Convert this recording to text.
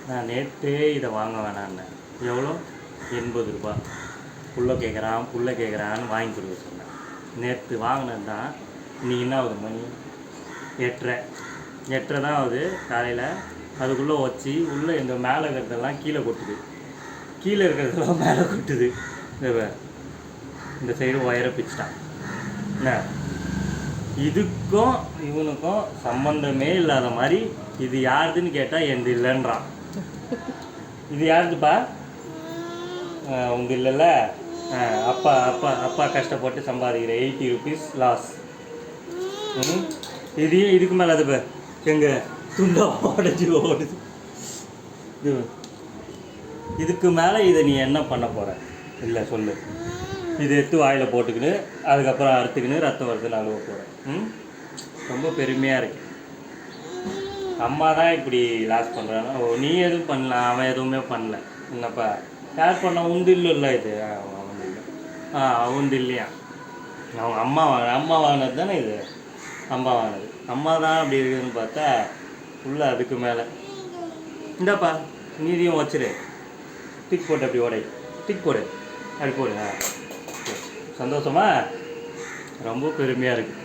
நான் நேற்றே இதை வாங்க வேணான்னேன். எவ்வளோ? 80 ரூபா. புள்ள கேட்குறான்னு வாங்கி கொடுக்க சொன்னேன். நேற்று வாங்கினது தான். இன்றைக்கி என்ன ஆகுது மணி? 8:30 தான் ஆகுது காலையில். அதுக்குள்ளே வச்சு உள்ளே இந்த மேலே இருக்கிறதெல்லாம் கீழே கொட்டுது, கீழே இருக்கிறதெல்லாம் மேலே கொட்டுது. இந்த சைடு ஒயரை பிச்சுட்டான். என்ன இதுக்கும் இவனுக்கும் சம்மந்தமே இல்லாத மாதிரி இது யாருதுன்னு கேட்டால் எந்த இல்லைன்றான். இது யாருதுப்பா? உங்க இல்லைல்ல. அப்பா அப்பா அப்பா கஷ்டப்பட்டு சம்பாதிக்கிற 80 ருபீஸ் லாஸ். இதுக்கு மேலே அது எங்க துண்டா உடஞ்சி ஓடுது. இதுக்கு மேலே இதை நீ என்ன பண்ண போகிற? இல்லை சொல்லு. இதை எடுத்து வாயில் போட்டுக்கின்னு அதுக்கப்புறம் அறுத்துக்கின்னு ரத்தம் வருதுன்னு அழுவ போகிறேன். ரொம்ப பெருமையாக இருக்கு. அம்மா தான் இப்படி லாஸ் பண்ணுறாங்க. நீ எதுவும் பண்ணல, அவன் எதுவுமே பண்ணல. என்னப்பா யார் பண்ண? உண்டு இல்லை இது அவன் இல்லை. உண்டு இல்லையா? அவங்க அம்மா வாங்கினது தானே இது. அம்மா வாங்கினது. அம்மா தான் அப்படி இருக்குதுன்னு பார்த்தா உள்ள அதுக்கு மேலே. இந்தாப்பா நீதியும் வச்சிரு. டிக் போட்டு அப்படி உடை. டிக் போடு, அப்படி போடு. சந்தோஷமா? ரொம்ப பெருமையாக இருக்குது.